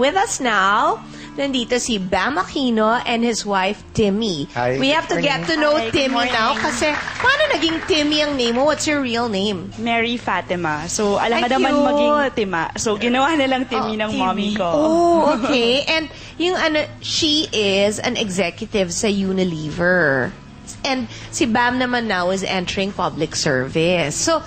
with us now, nandito si Bam Aquino and his wife, Timmy. Hi. We have to get to know Hi, good Timmy morning. now kasi paano naging Timmy ang name mo? What's your real name? Mary Fatima. So, alam Ay, nga naman cute. maging Tima. So, ginawa na lang Timmy ng Timmy. mommy ko. Oh, okay. And yung she is an executive sa Unilever. And si Bam naman now is entering public service. So,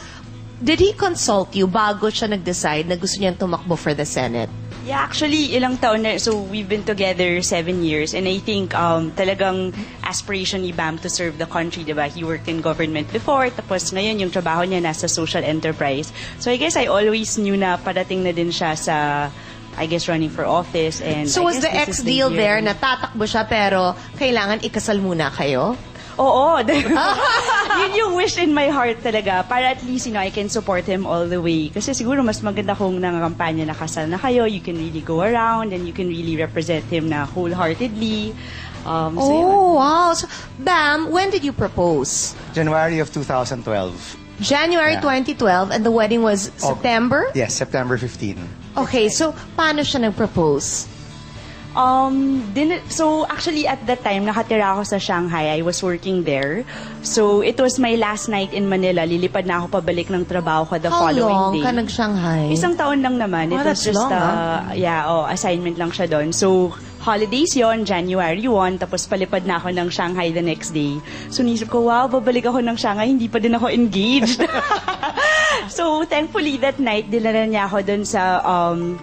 did he consult you bago siya nag-decide na gusto niyang tumakbo for the Senate? Yeah, actually, ilang taon na. So, we've been together 7 years. And I think talagang aspiration ni Bam to serve the country, diba? He worked in government before. Tapos ngayon, yung trabaho niya nasa social enterprise. So, I guess I always knew na parating na din siya sa, I guess, running for office. And So, I was guess the this is ex-deal year. there na tatakbo siya pero kailangan ikasal muna kayo? Oo. Yun yung wish in my heart talaga. Para at least, I can support him all the way. Kasi siguro mas maganda kung nangangampanya na kasal na kayo. You can really go around and you can really represent him na wholeheartedly. So yun. Wow. So, Bam, when did you propose? January of 2012. January Yeah. 2012 and the wedding was September? Yes, September 15. Okay, so paano siya nag-propose? So actually at that time, nakatira ako sa Shanghai. I was working there. So it was my last night in Manila. Lilipad na ako pabalik ng trabaho ko the How following long day. ka nag-Shanghai? Isang taon lang naman. Oh, It was that's just, long, assignment lang siya doon. So, holidays yon January 1, tapos palipad na ako ng Shanghai the next day. So, nisip ko, wow, babalik ako ng Shanghai, hindi pa din ako engaged. So, thankfully, that night, dinala niya ako doon sa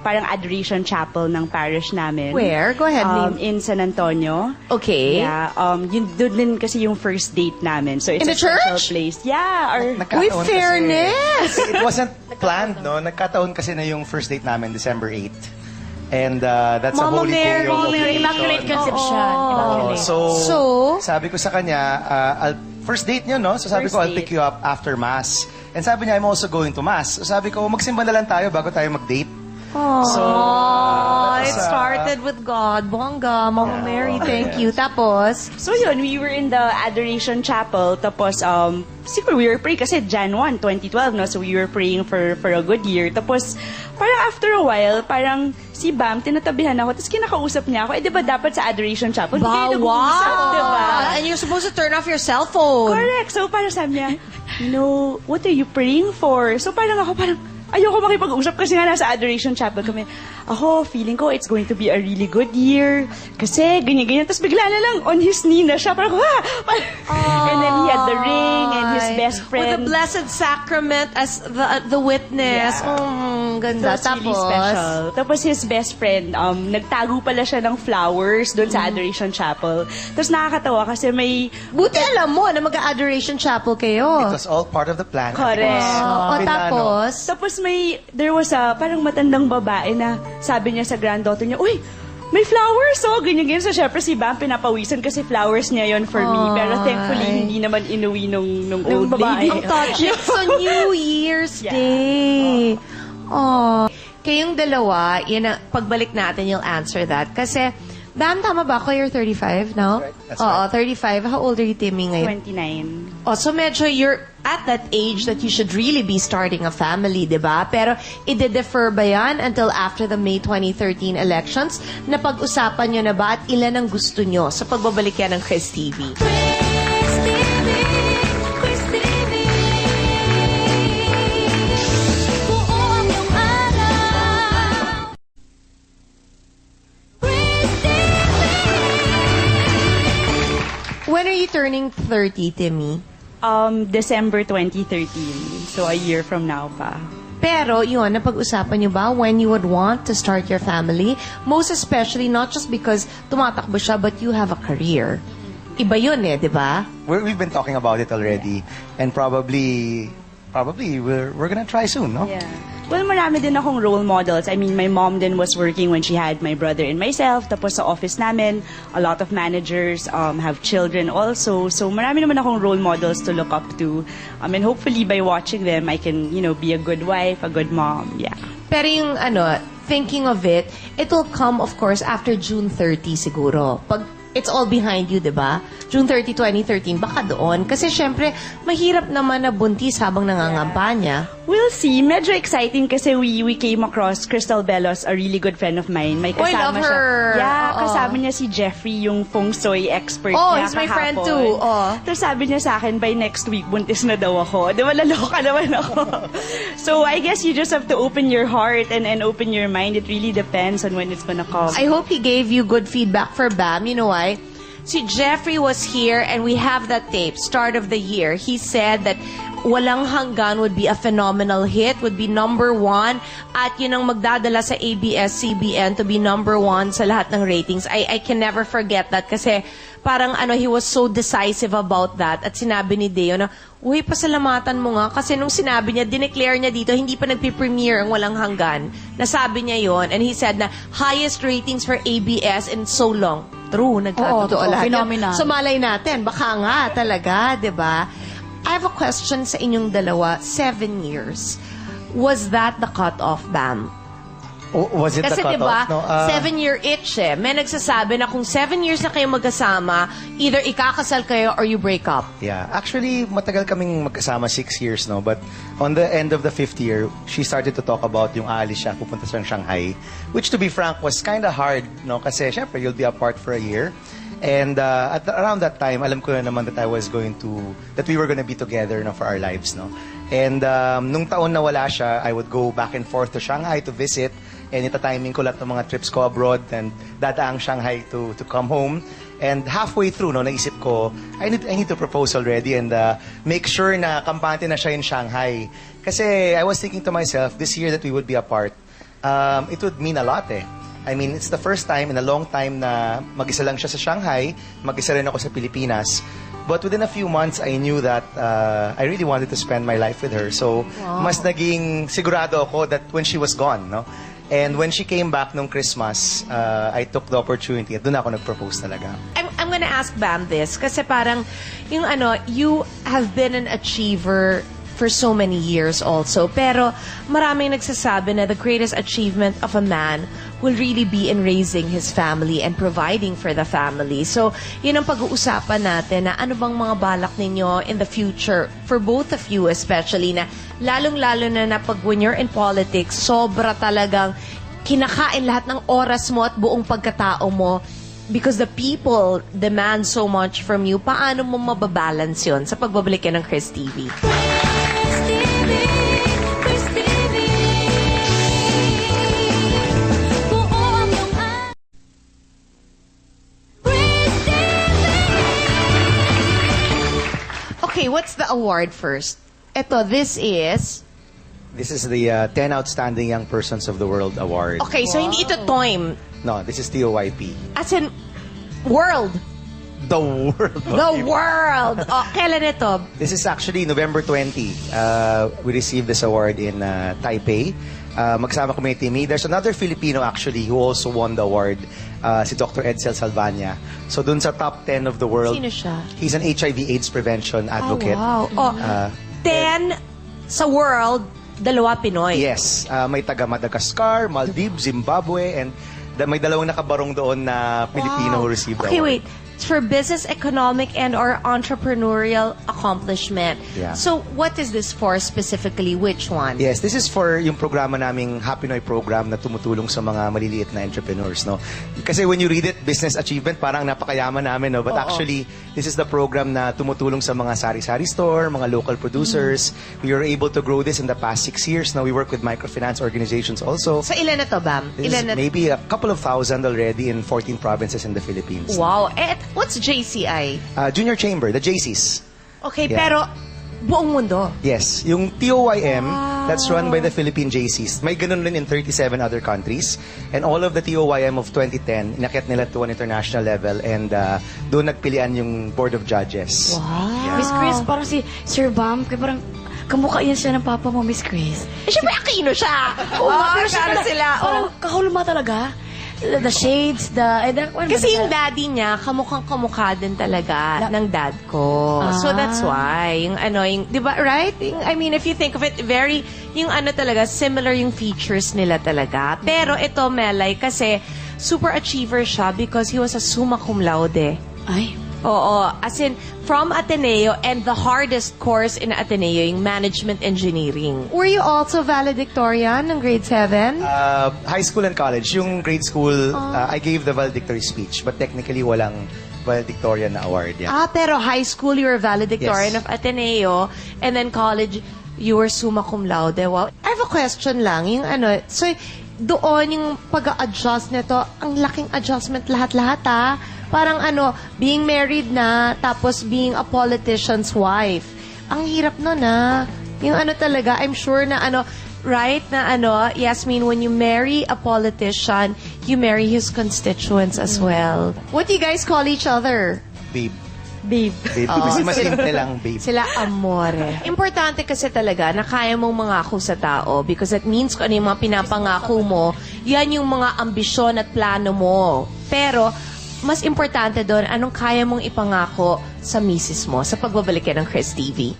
parang adoration chapel ng parish namin. Where? Go ahead, name. In San Antonio. Okay. Yeah, doon din kasi yung first date namin. So, it's In a the special church? place. Yeah, With Nagkataon kasi- fairness! It wasn't planned, no? Nagkataon kasi na yung first date namin, December 8. And that's a Mama holy Mary. day of Mama Mary, occasion. Immaculate Conception. Oo. Immaculate. So, So? sabi ko sa kanya, first date niyo, no? So sabi First ko, I'll date. pick you up after Mass. And sabi niya, I'm also going to Mass. So sabi ko, magsimba na lang tayo bago tayo mag-date. So, It started with God. Bongga, Mama Mary, thank you. Tapos? So yun, we were in the Adoration Chapel, tapos siguro we were praying kasi Jan 1, 2012, no? So we were praying for a good year. Tapos parang after a while, parang si Bam, tinatabihan ako, tapos kinakausap niya ako, di ba dapat sa Adoration Chapel, hindi kayo nag-uusap, di ba? And you're supposed to turn off your cell phone. Correct. So parang sabi niya, what are you praying for? So parang ayoko makipag-usap kasi nga nasa Adoration Chapel kami. Ako, feeling ko it's going to be a really good year. Kasi ganyan-ganyan. Tapos bigla na lang on his knee na siya. Parang, And then he had the ring and his best friend. With the Blessed Sacrament as the witness. Yeah. Ganda. So it's really Tapos? special. Tapos his best friend, nagtago pala siya ng flowers doon sa Adoration Chapel. Tapos nakakatawa kasi may... Buti alam mo na mag-Adoration Chapel kayo. it was all part of the plan. Correct. Tapos? Tapos there was a parang matandang babae na sabi niya sa granddaughter niya, uy, may flowers, oh, ganyan-ganyan. So, syempre, si Bam pinapawisan kasi flowers niya yon for me. Pero thankfully, hindi naman inuwi nung old lady. Ang touching. So, New Year's Yeah. Day. Oh. Kayong dalawa, pagbalik natin, you'll answer that. Kasi, Bam, tama ba ako? You're 35 now? That's Oo, right. 35. How old are you, Timmy, ngayon? 29. Oh, so medyo you're at that age that you should really be starting a family, di ba? Pero ide-defer ba yan until after the May 2013 elections? Napag-usapan nyo na ba at ilan ang gusto nyo sa pagbabalik yan ng Chris TV? When are you turning 30, Timmy? December 2013. So, a year from now pa. Pero, yun, napag-usapan nyo ba when you would want to start your family? Most especially, not just because tumatakbo siya, but you have a career. Iba yun di ba? We've been talking about it already. And probably we're gonna try soon, no? Yeah. Well, marami din akong role models. I mean, my mom din was working when she had my brother and myself. Tapos sa office namin, a lot of managers have children also. So marami naman akong role models to look up to. And hopefully by watching them, I can, be a good wife, a good mom. Yeah. Pero yung, thinking of it, it will come, of course, after June 30 siguro. Pag it's all behind you, di ba? June 30, 2013, baka doon. Kasi syempre, mahirap naman na buntis habang nangangampanya. We'll see. Medyo exciting kasi we came across Crystal Belos, a really good friend of mine. May Oh, I kasama love siya. her. Yeah, Oo. kasama niya si Jeffrey, yung feng shui expert Oh, niya he's my friend kahapon. too. Oh. Tapos sabi niya sa akin, by next week, buntis na daw ako. Di ba, laloka naman ako. So, I guess you just have to open your heart and open your mind. It really depends on when it's gonna come. I hope he gave you good feedback for Bam. You know why? See, Jeffrey was here and we have that tape, start of the year. He said that Walang Hanggan would be a phenomenal hit, would be #1, at yun ang magdadala sa ABS-CBN to be #1 sa lahat ng ratings. I can never forget that kasi parang he was so decisive about that at sinabi ni Deo na, uy, pasalamatan mo nga kasi nung sinabi niya, dineclare niya dito, hindi pa nagpipremiere ang Walang Hanggan. Nasabi niya yon and he said na highest ratings for ABS in so long. True, nagkatotoo lahat. Phenomenal. So malay natin, baka nga talaga, 'di ba? I have a question sa inyong dalawa. 7 years. Was that the cutoff, Bam? Was it Kasi the diba, cutoff? No, 7-year itch eh. May nagsasabi na kung 7 years na kayo magkasama, either ikakasal kayo or you break up. Yeah. Actually, matagal kaming magkasama, 6 years, no? But on the end of the 5th year, she started to talk about yung aalis siya, pupunta sa Shanghai. Which, to be frank, was kind of hard, no? Kasi, syempre, you'll be apart for a year. And around that time, alam ko na naman that we were going to be together, no, for our lives, no? And nung taon na wala siya, I would go back and forth to Shanghai to visit. And ita-timing ko lahat ng mga trips ko abroad and dadaang Shanghai to come home. And halfway through, no, naisip ko, I need to propose already and make sure na kampante na siya in Shanghai. Kasi I was thinking to myself, this year that we would be apart, it would mean a lot eh. I mean, it's the first time in a long time na mag-isa lang siya sa Shanghai, mag-isa rin ako sa Pilipinas. But within a few months, I knew that I really wanted to spend my life with her. So, mas naging sigurado ako that when she was gone, no? And when she came back nung Christmas, I took the opportunity at doon ako nag-propose talaga. I'm gonna ask Bam this kasi parang yung you have been an achiever for so many years also. Pero maraming nagsasabi na the greatest achievement of a man will really be in raising his family and providing for the family. So, yun ang pag-uusapan natin na ano bang mga balak ninyo in the future for both of you especially na lalong-lalo na pag when you're in politics, sobra talagang kinakain lahat ng oras mo at buong pagkatao mo because the people demand so much from you. Paano mo mababalance yun sa pagbabalik yan ng Chris TV? Okay, what's the award first? This is the 10 Outstanding Young Persons of the World Award. okay, so hindi ito TOIM. No, this is TOYP. As in, world. The world. The world. Oh, kailan ito? This is actually November 20. We received this award in Taipei. Magsama kami ni Timmy. There's another Filipino actually who also won the award, si Dr. Edsel Salvania. So dun sa top 10 of the world. Sino siya? He's an HIV/AIDS prevention advocate. Oh, wow. 10 sa world, 2 Pinoy. Yes. May taga Madagascar, Maldives, Zimbabwe, and may 2 nakabarong doon na Filipino who received the Okay, award. wait. It's for business, economic, and or entrepreneurial accomplishment. Yeah. So, what is this for specifically? Which one? Yes, this is for yung programa naming Happy Noy program na tumutulong sa mga maliliit na entrepreneurs, no? Kasi when you read it, business achievement, parang napakayaman namin, no? But actually, this is the program na tumutulong sa mga sari-sari store, mga local producers. We were able to grow this in the past 6 years. Now, we work with microfinance organizations also. So, ilan na to, Bam? This is maybe a couple of thousand already in 14 provinces in the Philippines. Wow. What's JCI? Junior Chamber, the JCs. Okay, Yeah. pero buong mundo. Yes, yung TOYM, that's run by the Philippine JCs. May ganun rin in 37 other countries. And all of the TOYM of 2010, inakyat nila to an international level and doon nagpilian yung Board of Judges. Wow. Miss Chris, parang si Sir Bam, kaya parang kamukha yan siya ng papa mo, Miss Chris. Eh, syempre, Aquino siya. Pero kano sila. Parang kahulma talaga. The shades, Kasi yung daddy niya, kamukhang-kamukha din talaga ng dad ko. So that's why, yung di ba, right? I mean, if you think of it, yung talaga, similar yung features nila talaga. Pero ito, Melay, kasi super achiever siya because he was a summa cum laude. Ay. Oo, as in, from Ateneo, and the hardest course in Ateneo, yung management engineering. Were you also valedictorian ng grade 7? High school and college. Yung grade school, I gave the valedictory speech, but technically walang valedictorian na award. Yeah. Pero high school, you were valedictorian Yes. of Ateneo, and then college, you were summa cum laude. Wow. I have a question lang, yung so, doon yung pag-a-adjust nito, ang laking adjustment lahat-lahat Parang being married na, tapos being a politician's wife. Ang hirap nun Yung talaga, I'm sure na right na Yasmin, when you marry a politician, you marry his constituents as well. What do you guys call each other? Babe. Babe. Babe. Kasi mas simple lang, babe. Sila amore. Importante kasi talaga na kaya mong mangako sa tao because it means kung ano yung mga pinapangako mo, yan yung mga ambisyon at plano mo. Pero, mas importante doon, anong kaya mong ipangako sa misis mo sa pagbabalik ng Chris TV.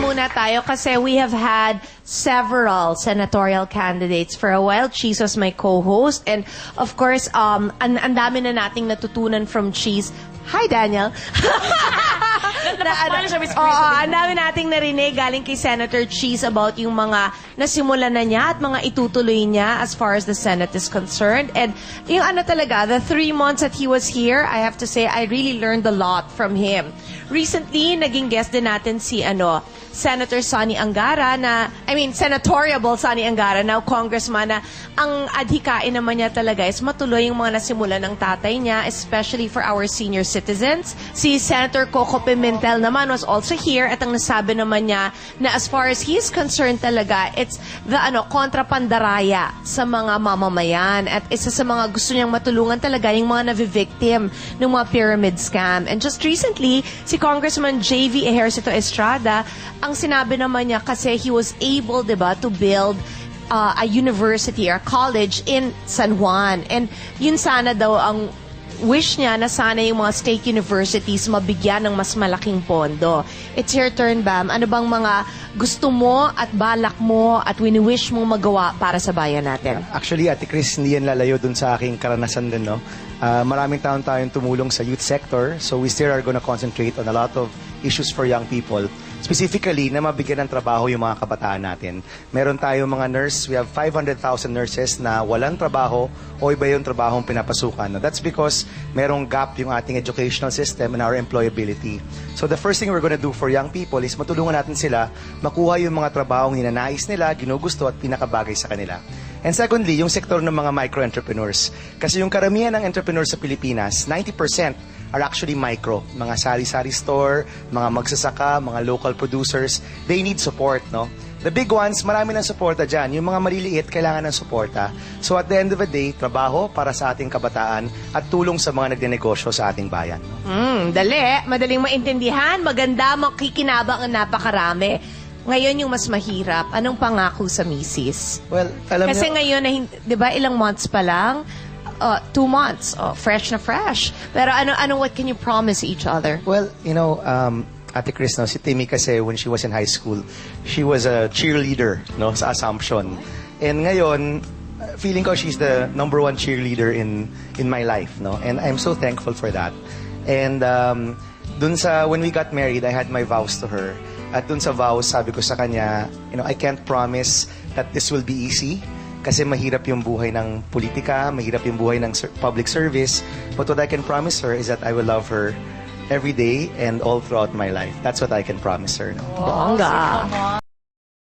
Muna tayo kasi we have had several senatorial candidates for a while. Cheese was my co-host and of course, ang dami na nating natutunan from Cheese. Hi, Daniel! Ang dami nating narinig galing kay Senator Cheese about yung mga nasimulan na niya at mga itutuloy niya as far as the Senate is concerned. And yung talaga, the 3 months that he was here, I have to say, I really learned a lot from him. Recently, naging guest din natin si Senator Sonny Angara Senatoriable Sonny Angara, now congressman na ang adhikain naman niya talaga is matuloy yung mga nasimulan ng tatay niya, especially for our senior citizens. Si Senator Coco Pimentel naman was also here at ang nasabi naman niya na as far as he is concerned talaga, it's the kontrapandaraya sa mga mamamayan at isa sa mga gusto niyang matulungan talaga yung mga navi-victim ng mga pyramid scam. And just recently, si Congressman J.V. Ejercito Estrada, ang sinabi naman niya kasi he was able, diba, to build a university or college in San Juan. And yun sana daw ang wish niya na sana yung mga state universities mabigyan ng mas malaking pondo. It's your turn, Bam. Ano bang mga gusto mo at balak mo at wini-wish mong magawa para sa bayan natin? Actually, Ate Chris, hindi yan lalayo dun sa aking karanasan din, no? Maraming taon tayong tumulong sa youth sector, so we still are gonna concentrate on a lot of issues for young people. Specifically, na mabigyan ng trabaho yung mga kabataan natin. Meron tayong mga nurse, we have 500,000 nurses na walang trabaho o iba yung trabahong pinapasukan. No? That's because merong gap yung ating educational system and our employability. So the first thing we're gonna do for young people is matulungan natin sila makuha yung mga trabahong hinanais nila, ginugusto at pinakabagay sa kanila. And secondly, yung sektor ng mga micro-entrepreneurs. Kasi yung karamihan ng entrepreneurs sa Pilipinas, 90% are actually micro. Mga sari-sari store, mga magsasaka, mga local producers, they need support, no? The big ones, marami ng suporta dyan. Yung mga maliliit, kailangan ng suporta. So at the end of the day, trabaho para sa ating kabataan at tulong sa mga nagnenegosyo sa ating bayan. Dali. Madaling maintindihan, maganda, makikinabang ang napakarami. Ngayon yung mas mahirap, anong pangako sa misis? Well, alam Kasi niyo, ngayon, di ba, ilang months pa lang, 2 months, fresh na fresh. Pero what can you promise each other? well, you know, Ate Chris, no, si Timmy kasi when she was in high school, she was a cheerleader, no, sa Assumption. And ngayon, feeling ko she's the #1 cheerleader in my life, no? And I'm so thankful for that. And dun sa when we got married, I had my vows to her. At dun sa vows, sabi ko sa kanya, you know, I can't promise that this will be easy kasi mahirap yung buhay ng politika, mahirap yung buhay ng public service. But what I can promise her is that I will love her every day and all throughout my life. That's what I can promise her. No? Bongga.